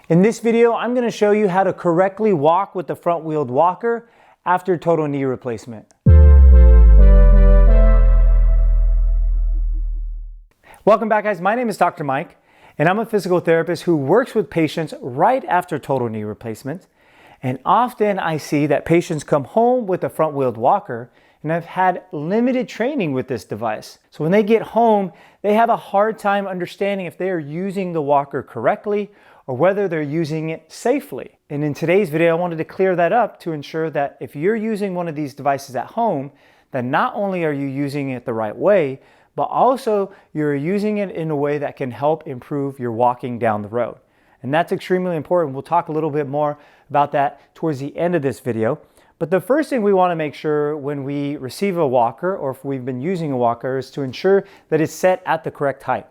In this video, I'm going to show you how to correctly walk with the front-wheeled walker after total knee replacement. Welcome back, guys. My name is Dr. Mike, and I'm a physical therapist who works with patients right after total knee replacement. And often I see that patients come home with a front-wheeled walker and have had limited training with this device. So when they get home, they have a hard time understanding if they are using the walker correctly or whether they're using it safely. And in today's video, I wanted to clear that up to ensure that if you're using one of these devices at home, then not only are you using it the right way, but also you're using it in a way that can help improve your walking down the road. And that's extremely important. We'll talk a little bit more about that towards the end of this video. But the first thing we want to make sure when we receive a walker, or if we've been using a walker, is to ensure that it's set at the correct height.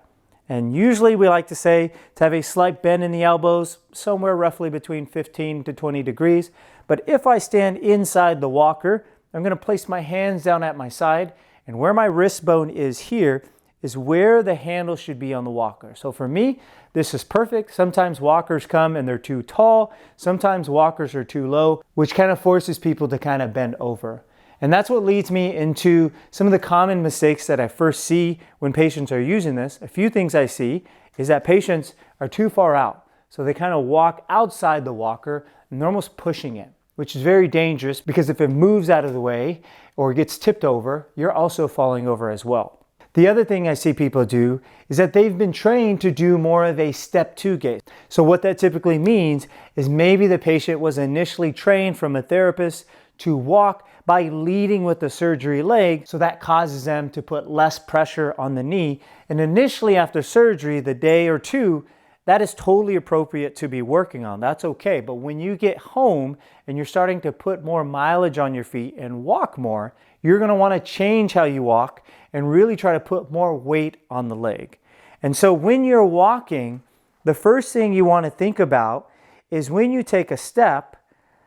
And usually we like to say to have a slight bend in the elbows, somewhere roughly between 15 to 20 degrees. But if I stand inside the walker, I'm going to place my hands down at my side, and where my wrist bone is here is where the handle should be on the walker. So for me, this is perfect. Sometimes walkers come and they're too tall. Sometimes walkers are too low, which kind of forces people to kind of bend over. And that's what leads me into some of the common mistakes that I first see when patients are using this. A few things I see is that patients are too far out. So they kind of walk outside the walker and they're almost pushing it, which is very dangerous because if it moves out of the way or gets tipped over, you're also falling over as well. The other thing I see people do is that they've been trained to do more of a step 2 gait. So what that typically means is maybe the patient was initially trained from a therapist to walk by leading with the surgery leg, so that causes them to put less pressure on the knee. And initially after surgery, the day or two, that is totally appropriate to be working on. That's okay. But when you get home and you're starting to put more mileage on your feet and walk more, you're going to want to change how you walk and really try to put more weight on the leg. And so when you're walking, the first thing you want to think about is when you take a step,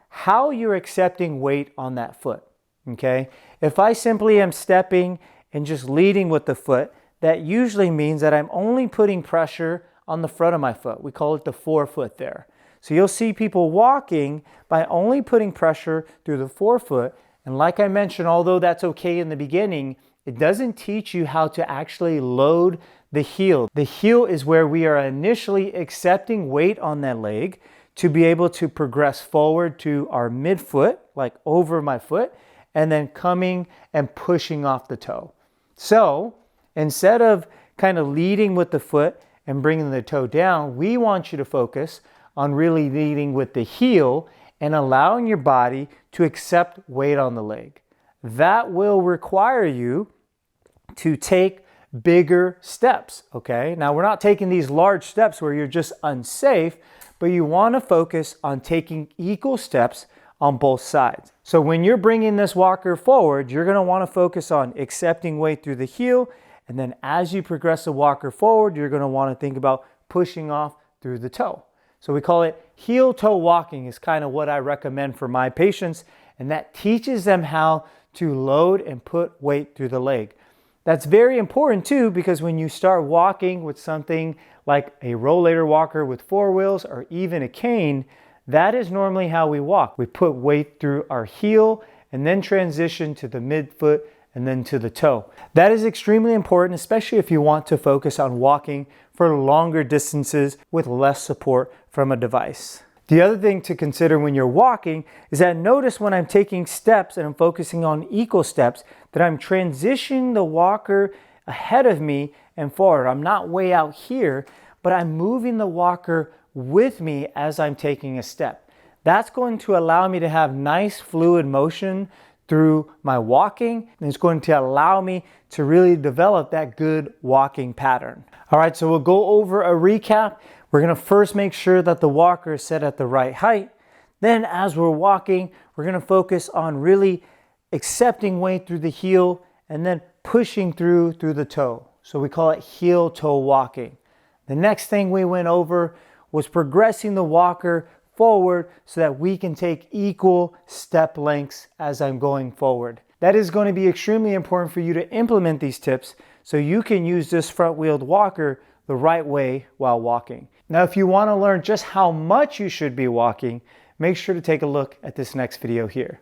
how you're accepting weight on that foot. Okay? If I simply am stepping and just leading with the foot, that usually means that I'm only putting pressure on the front of my foot. We call it the forefoot there. So you'll see people walking by only putting pressure through the forefoot. And like I mentioned, although that's okay in the beginning, it doesn't teach you how to actually load the heel. The heel is where we are initially accepting weight on that leg to be able to progress forward to our midfoot, like over my foot, and then coming and pushing off the toe. So instead of kind of leading with the foot and bringing the toe down, we want you to focus on really leading with the heel and allowing your body to accept weight on the leg. That will require you to take bigger steps, okay? Now, we're not taking these large steps where you're just unsafe, but you want to focus on taking equal steps on both sides. So when you're bringing this walker forward, you're going to want to focus on accepting weight through the heel, and then as you progress the walker forward, you're going to want to think about pushing off through the toe. So we call it heel-toe walking is kind of what I recommend for my patients, and that teaches them how to load and put weight through the leg. That's very important too, because when you start walking with something like a rollator walker with 4 wheels or even a cane, that is normally how we walk. We put weight through our heel and then transition to the midfoot and then to the toe. That is extremely important, especially if you want to focus on walking for longer distances with less support from a device. The other thing to consider when you're walking is that notice when I'm taking steps and I'm focusing on equal steps that I'm transitioning the walker ahead of me and forward. I'm not way out here, but I'm moving the walker with me as I'm taking a step. That's going to allow me to have nice fluid motion through my walking, and it's going to allow me to really develop that good walking pattern. All right, so we'll go over a recap. We're going to first make sure that the walker is set at the right height. Then as we're walking, we're going to focus on really accepting weight through the heel and then pushing through the toe. So we call it heel-toe walking. The next thing we went over was progressing the walker forward so that we can take equal step lengths as I'm going forward. That is going to be extremely important for you to implement these tips so you can use this front-wheeled walker the right way while walking. Now, if you want to learn just how much you should be walking, make sure to take a look at this next video here.